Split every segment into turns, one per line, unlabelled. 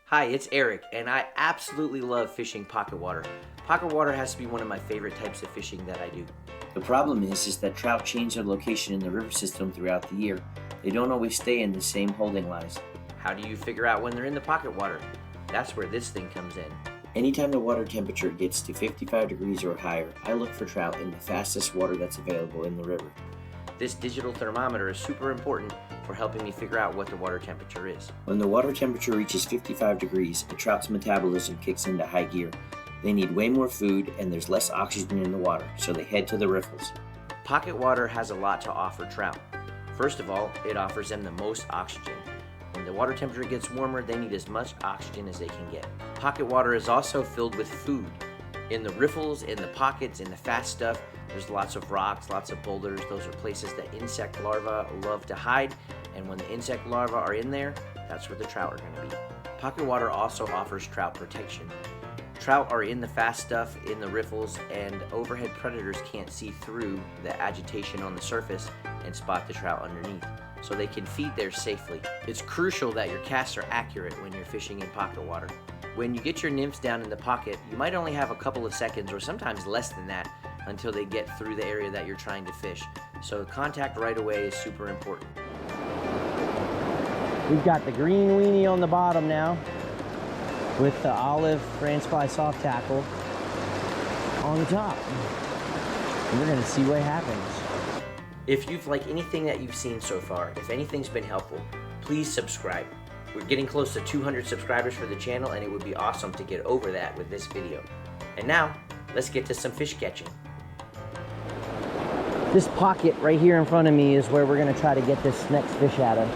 Hi, it's Eric, and I absolutely love fishing pocket water. Pocket water has to be one of my favorite types of fishing that I do.
The problem is that trout change their location in the river system throughout the year. They don't always stay in the same holding lines.
How do you figure out when they're in the pocket water? That's where this thing comes in.
Anytime the water temperature gets to 55 degrees or higher, I look for trout in the fastest water that's available in the river.
This digital thermometer is super important for helping me figure out what the water temperature is.
When the water temperature reaches 55 degrees, a trout's metabolism kicks into high gear. They need way more food and there's less oxygen in the water, so they head to the riffles.
Pocket water has a lot to offer trout. First of all, it offers them the most oxygen. When the water temperature gets warmer, they need as much oxygen as they can get. Pocket water is also filled with food. In the riffles, in the pockets, in the fast stuff, there's lots of rocks, lots of boulders. Those are places that insect larvae love to hide, and when the insect larvae are in there, that's where the trout are going to be. Pocket water also offers trout protection. Trout are in the fast stuff, in the riffles, and overhead predators can't see through the agitation on the surface and spot the trout underneath, so they can feed there safely. It's crucial that your casts are accurate when you're fishing in pocket water. When you get your nymphs down in the pocket, you might only have a couple of seconds or sometimes less than that until they get through the area that you're trying to fish. So contact right away is super important.
We've got the green weenie on the bottom now with the olive Grand Spy soft tackle on the top. And we're gonna see what happens.
If you've liked anything that you've seen so far, if anything's been helpful, please subscribe. We're getting close to 200 subscribers for the channel, and it would be awesome to get over that with this video. And now, let's get to some fish catching.
This pocket right here in front of me is where we're gonna try to get this next fish out of.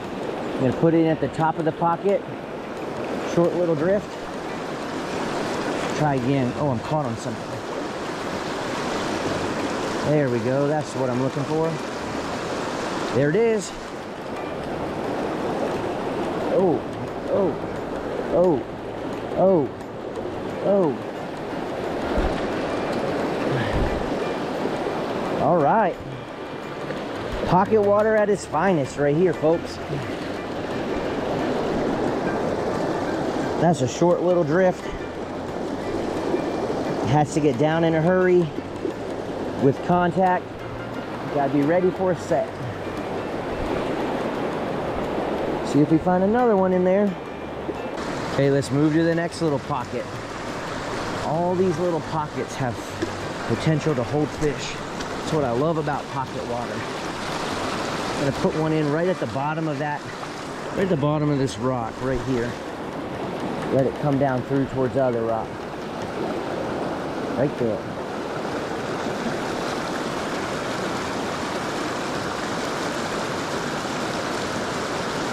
I'm gonna put it at the top of the pocket, short little drift. Try again. Oh, I'm caught on something. There we go, that's what I'm looking for. There it is. Oh, oh, oh, oh, oh. All right. Pocket water at its finest right here, folks. That's a short little drift. It has to get down in a hurry with contact. You gotta be ready for a set. See if we find another one in there. Okay, let's move to the next little pocket. All these little pockets have potential to hold fish. That's what I love about pocket water. I'm gonna put one in right at the bottom of that, right at the bottom of this rock right here. Let it come down through towards the other rock. Right there.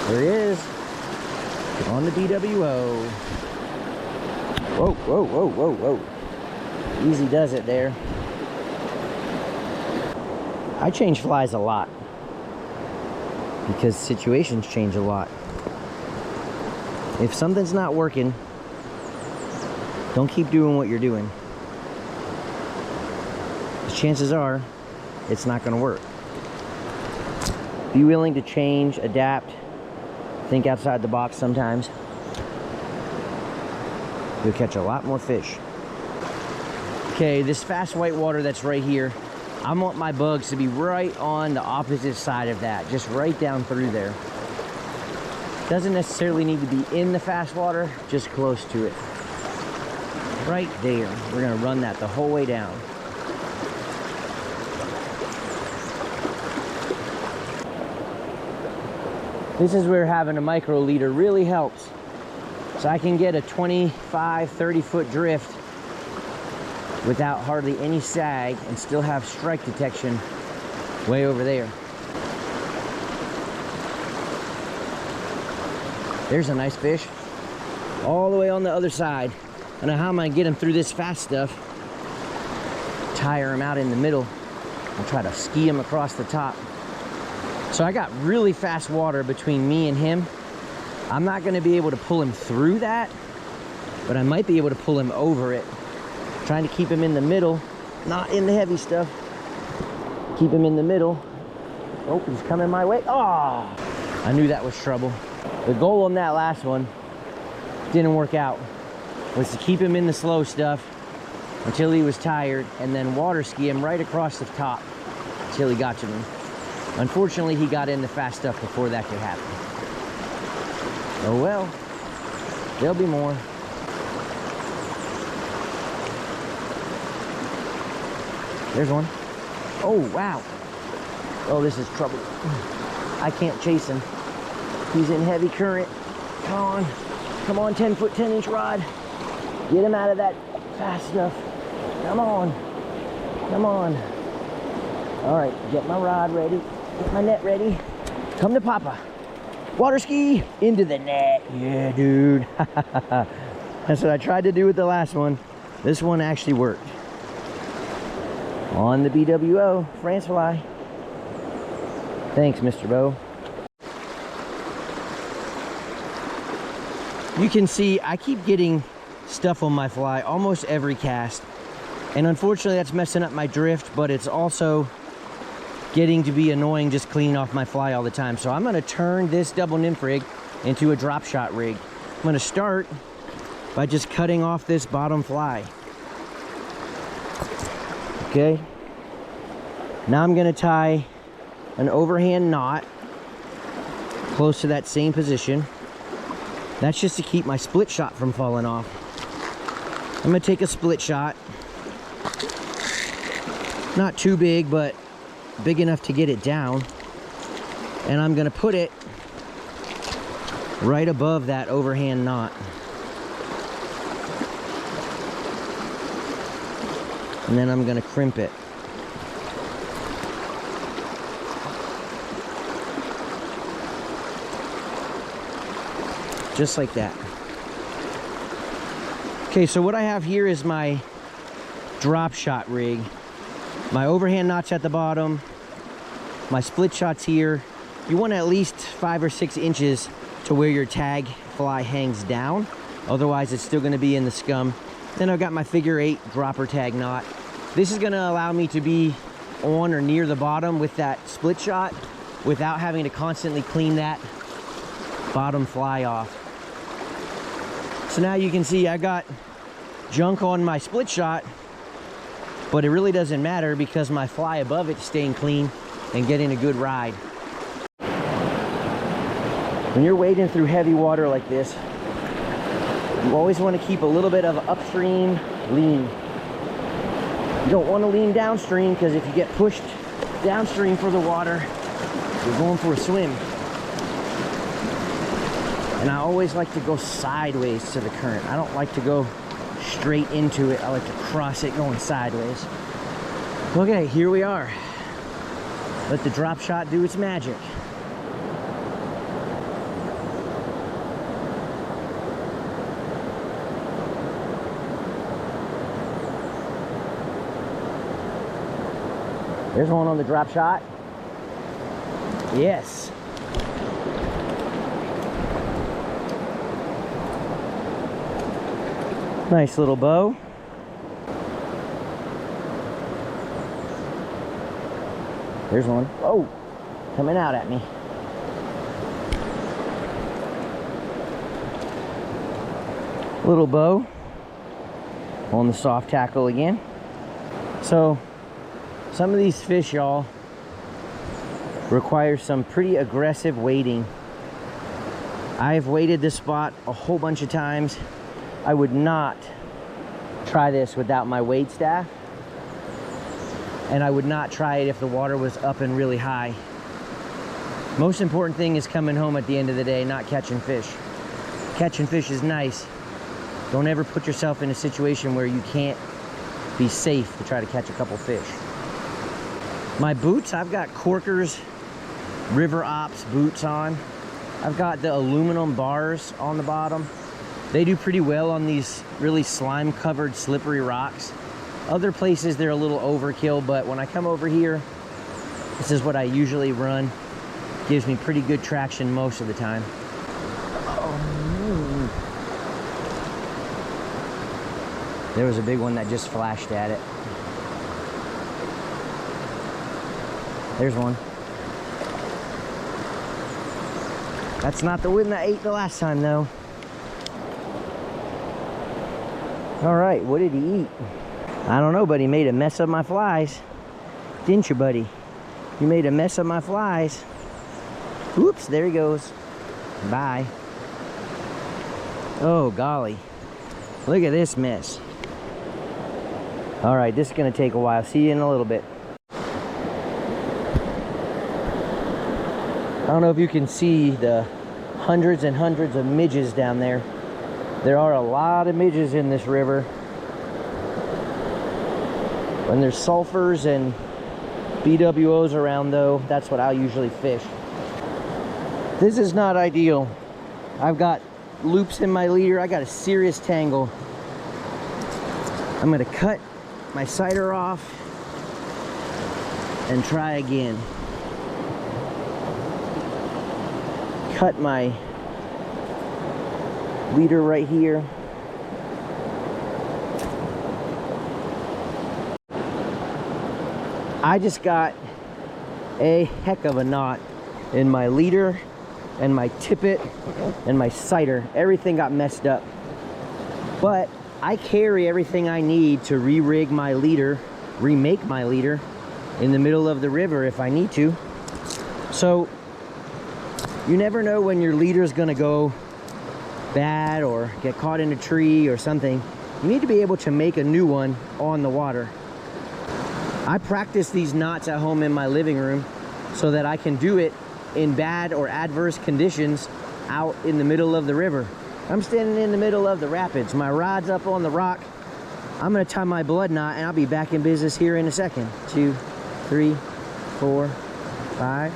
There he is, on the DWO. Whoa, whoa, whoa, whoa, whoa. Easy does it there. I change flies a lot because situations change a lot. If something's not working, don't keep doing what you're doing. The chances are it's not going to work. Be willing to change, adapt. Think outside the box sometimes. You'll catch a lot more fish. Okay, this fast white water that's right here, I want my bugs to be right on the opposite side of that, just right down through there. Doesn't necessarily need to be in the fast water, just close to it. Right there. We're gonna run that the whole way down. This is where having a micro leader really helps. So I can get a 25, 30 foot drift without hardly any sag and still have strike detection way over there. There's a nice fish. All the way on the other side. I don't know how I'm gonna get him through this fast stuff. Tire him out in the middle and try to ski him across the top. So I got really fast water between me and him. I'm not gonna be able to pull him through that, but I might be able to pull him over it. Trying to keep him in the middle, not in the heavy stuff. Keep him in the middle. Oh, he's coming my way. Oh, I knew that was trouble. The goal on that last one didn't work out, was to keep him in the slow stuff until he was tired and then water ski him right across the top until he got to me. Unfortunately, he got in the fast stuff before that could happen. Oh well, there'll be more. There's one. Oh, wow. Oh, this is trouble. I can't chase him. He's in heavy current. Come on. Come on, 10-foot, 10-inch rod. Get him out of that fast stuff. Come on. Come on. All right, get my rod ready. Get my net ready. Come to Papa. Water ski into the net. Yeah, dude. That's what I tried to do with the last one. This one actually worked. On the BWO, France fly. Thanks, Mr. Bo. You can see I keep getting stuff on my fly almost every cast. And unfortunately that's messing up my drift, but it's also getting to be annoying just cleaning off my fly all the time. So I'm gonna turn this double nymph rig into a drop shot rig. I'm gonna start by just cutting off this bottom fly. Okay. Now I'm gonna tie an overhand knot close to that same position. That's just to keep my split shot from falling off. I'm gonna take a split shot. Not too big, but big enough to get it down. And I'm gonna put it right above that overhand knot. And then I'm gonna crimp it. Just like that. Okay, so what I have here is my drop shot rig. My overhand knot's at the bottom. My split shot's here. You want at least 5 or 6 inches to where your tag fly hangs down. Otherwise, it's still gonna be in the scum. Then I've got my figure 8 dropper tag knot. This is gonna allow me to be on or near the bottom with that split shot without having to constantly clean that bottom fly off. So now you can see I got junk on my split shot, but it really doesn't matter because my fly above it is staying clean and getting a good ride. When you're wading through heavy water like this, you always want to keep a little bit of upstream lean. You don't want to lean downstream because if you get pushed downstream for the water, you're going for a swim. And I always like to go sideways to the current. I don't like to go straight into it. I like to cross it going sideways. Okay, here we are. Let the drop shot do its magic. There's one on the drop shot. Yes. Nice little bow. There's one. Oh, coming out at me. Little bow on the soft tackle again. So some of these fish, y'all, require some pretty aggressive wading. I've waded this spot a whole bunch of times. I would not try this without my wade staff, and I would not try it if the water was up and really high. Most important thing is coming home at the end of the day, not catching fish. Catching fish is nice. Don't ever put yourself in a situation where you can't be safe to try to catch a couple fish. My boots, I've got Corkers River Ops boots on. I've got the aluminum bars on the bottom. They do pretty well on these really slime covered slippery rocks. Other places they're a little overkill, but when I come over here, this is what I usually run. Gives me pretty good traction most of the time. Oh. There was a big one that just flashed at it. There's one. That's not the one that ate the last time though. All right, what did he eat? I don't know, but he made a mess of my flies. Didn't you, buddy? You made a mess of my flies. Oops, there he goes. Bye. Oh, golly. Look at this mess. All right, this is gonna take a while. See you in a little bit. I don't know if you can see the hundreds and hundreds of midges down there. There are a lot of midges in this river. When there's sulfurs and BWOs around though, that's what I'll usually fish. This is not ideal. I've got loops in my leader. I got a serious tangle. I'm gonna cut my sighter off and try again. Cut my leader right here. I just got a heck of a knot in my leader and my tippet and my sighter. Everything got messed up. But I carry everything I need to re-rig my leader, remake my leader in the middle of the river if I need to. So you never know when your leader's gonna go bad or get caught in a tree or something. You need to be able to make a new one on the water. I practice these knots at home in my living room so that I can do it in bad or adverse conditions out in the middle of the river. I'm standing in the middle of the rapids. My rod's up on the rock. I'm gonna tie my blood knot and I'll be back in business here in a second. 2, 3, 4, 5.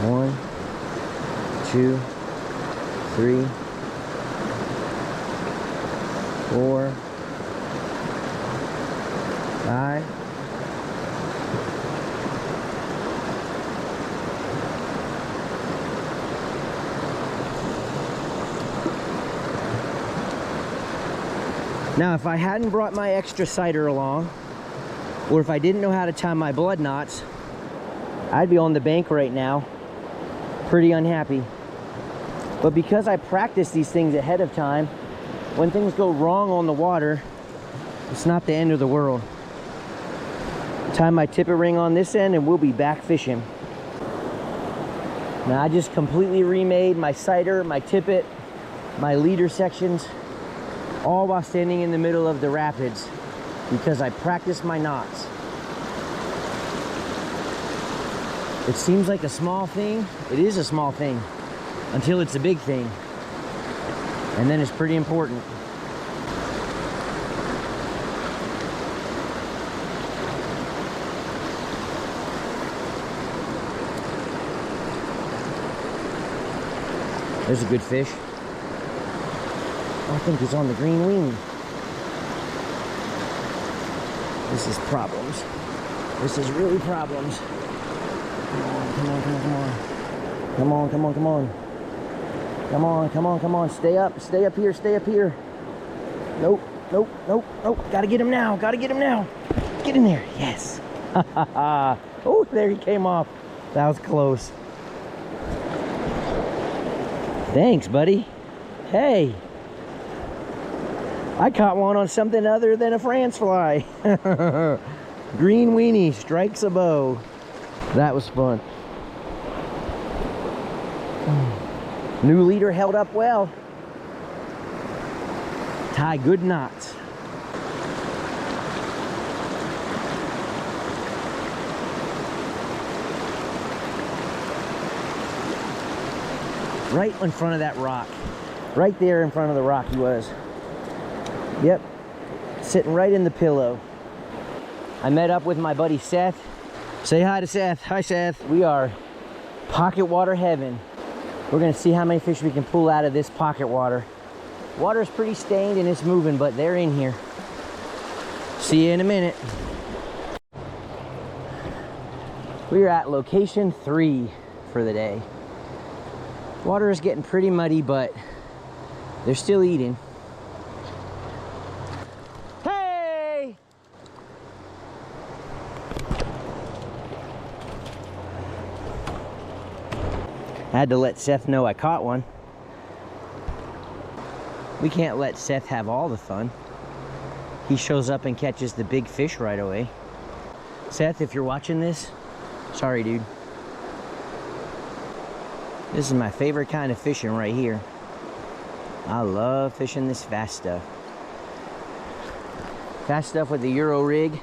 One, 2, 3, 4, 5. Now, if I hadn't brought my extra sighter along, or if I didn't know how to tie my blood knots, I'd be on the bank right now, pretty unhappy. But because I practice these things ahead of time, when things go wrong on the water, it's not the end of the world. Tie my tippet ring on this end and we'll be back fishing. Now I just completely remade my sighter, my tippet, my leader sections, all while standing in the middle of the rapids because I practiced my knots. It seems like a small thing. It is a small thing until it's a big thing. And then it's pretty important. There's a good fish. I think he's on the green wing. This is problems. This is really problems. Come on, come on, come on, come on. Come on, come on, come on. Come on, come on, come on. Stay up here, stay up here. Nope, nope, nope, nope. Gotta get him now, gotta get him now. Get in there, yes. Oh, there he came off. That was close. Thanks, buddy. Hey. I caught one on something other than a France fly. Green weenie strikes a bow. That was fun. New leader held up well. Tie good knots. Right in front of that rock. Right there in front of the rock he was. Yep, sitting right in the pillow. I met up with my buddy Seth. Say hi to Seth. Hi, Seth. We are pocket water heaven. We're gonna see how many fish we can pull out of this pocket water. Water's pretty stained and it's moving, but they're in here. See you in a minute. We are at location 3 for the day. Water is getting pretty muddy, but they're still eating. Hey! I had to let Seth know I caught one. We can't let Seth have all the fun. He shows up and catches the big fish right away. Seth, if you're watching this, sorry, dude. This is my favorite kind of fishing right here. I love fishing this fast stuff. Fast stuff with the Euro rig,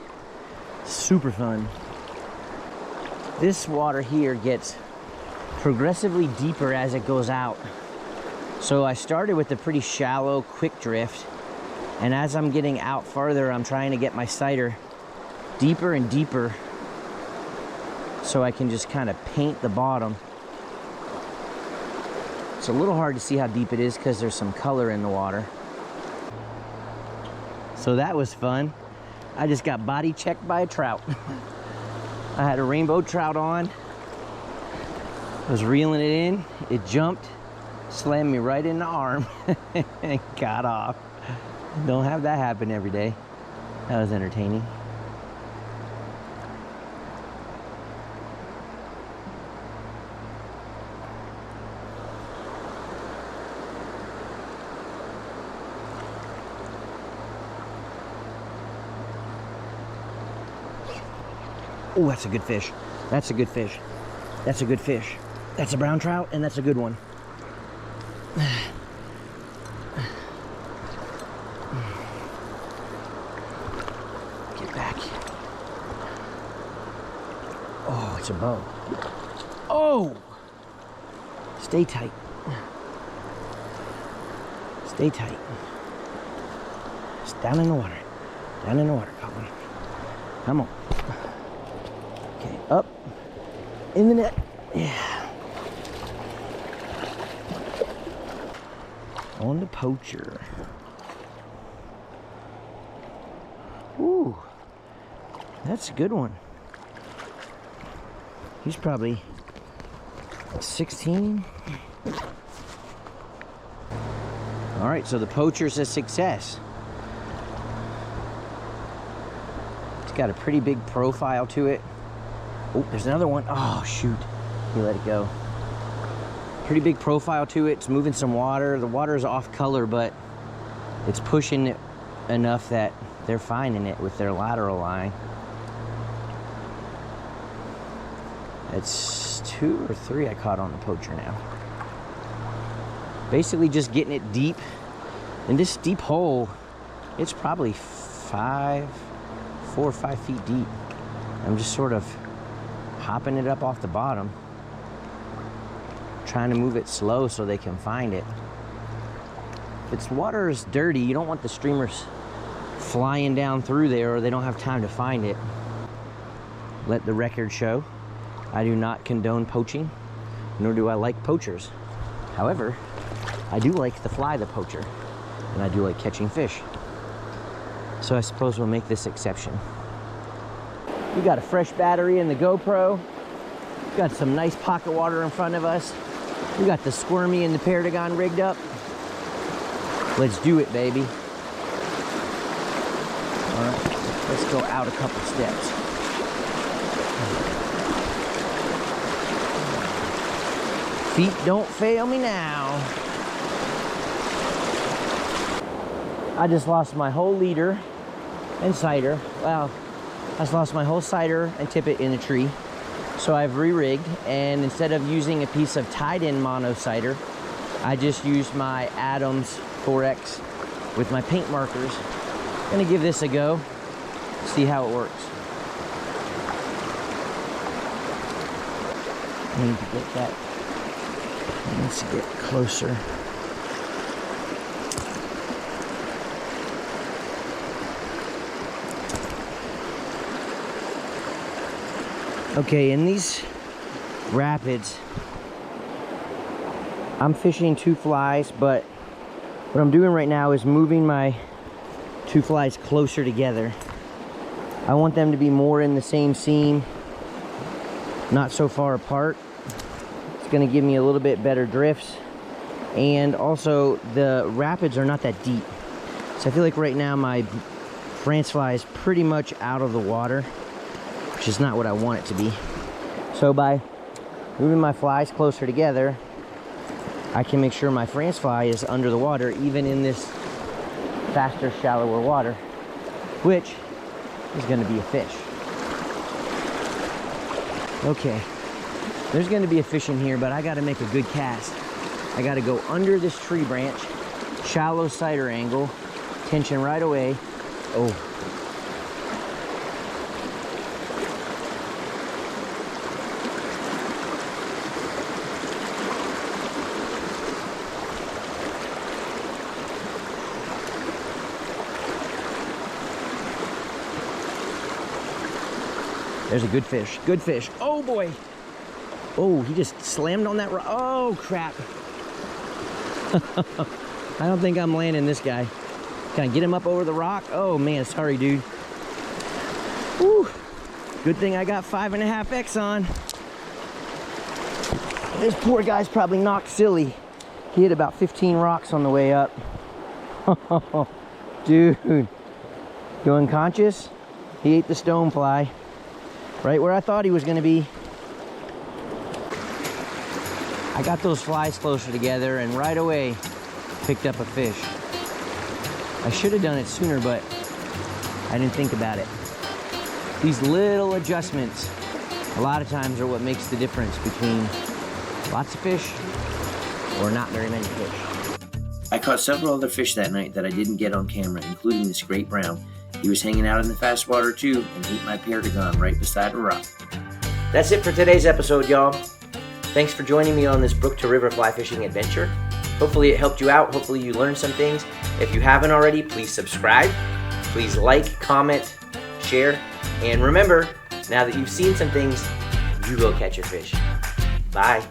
super fun. This water here gets progressively deeper as it goes out. So I started with a pretty shallow, quick drift, and as I'm getting out farther, I'm trying to get my sighter deeper and deeper so I can just kind of paint the bottom. It's a little hard to see how deep it is because there's some color in the water. So that was fun. I just got body checked by a trout. I had a rainbow trout on. I was reeling it in. It jumped, slammed me right in the arm, and got off. Don't have that happen every day. That was entertaining. Oh, that's a good fish. That's a good fish. That's a good fish. That's a brown trout, and that's a good one. Get back. Oh, it's a bow. Oh! Stay tight. Stay tight. It's down in the water. Down in the water, Colin. Come on. Okay, up. In the net. Yeah. On the poacher. Ooh. That's a good one. He's probably 16. All right, so the poacher's a success. It's got a pretty big profile to it. Oh, there's another one. Oh, shoot. He let it go. Pretty big profile to it. It's moving some water. The water is off color, but it's pushing it enough that they're finding it with their lateral line. It's 2 or 3 I caught on the poacher now. Basically just getting it deep. In this deep hole, it's probably 4 or 5 feet deep. I'm just sort of hopping it up off the bottom, trying to move it slow so they can find it. If its water is dirty, you don't want the streamers flying down through there or they don't have time to find it. Let the record show, I do not condone poaching, nor do I like poachers. However, I do like to fly the poacher, and I do like catching fish. So I suppose we'll make this exception. We got a fresh battery in the GoPro. We got some nice pocket water in front of us. We got the Squirmy and the Paragon rigged up. Let's do it, baby. All right, let's go out a couple steps. Feet don't fail me now. I just lost my whole leader and sighter. Well, I just lost my whole sighter and tippet in the tree. So I've re-rigged, and instead of using a piece of tied-in mono sighter, I just used my Adams 4X with my paint markers. I'm gonna give this a go, see how it works. I need to get that. Let's get closer. Okay, in these rapids, I'm fishing 2 flies, but what I'm doing right now is moving my 2 flies closer together. I want them to be more in the same seam, not so far apart. It's gonna give me a little bit better drifts. And also, the rapids are not that deep. So I feel like right now my France fly is pretty much out of the water, which is not what I want it to be. So by moving my flies closer together, I can make sure my France fly is under the water, even in this faster, shallower water, which is going to be a fish. Okay, there's going to be a fish in here, but I got to make a good cast. I got to go under this tree branch, shallow sighter angle, tension right away. Oh. There's a good fish. Good fish. Oh boy. Oh, he just slammed on that rock. Oh crap. I don't think I'm landing this guy. Can I get him up over the rock? Oh man, sorry dude. Whew. Good thing I got 5.5X on. This poor guy's probably knocked silly. He hit about 15 rocks on the way up. Dude. You unconscious? He ate the stonefly. Right where I thought he was going to be. I got those flies closer together and right away picked up a fish. I should have done it sooner, but I didn't think about it. These little adjustments a lot of times are what makes the difference between lots of fish or not very many fish.
I caught several other fish that night that I didn't get on camera, including this great brown. He was hanging out in the fast water too and ate my Paragon right beside a rock.
That's it for today's episode, y'all. Thanks for joining me on this brook to river fly fishing adventure. Hopefully it helped you out. Hopefully you learned some things. If you haven't already, please subscribe. Please like, comment, share. And remember, now that you've seen some things, you go catch a fish. Bye.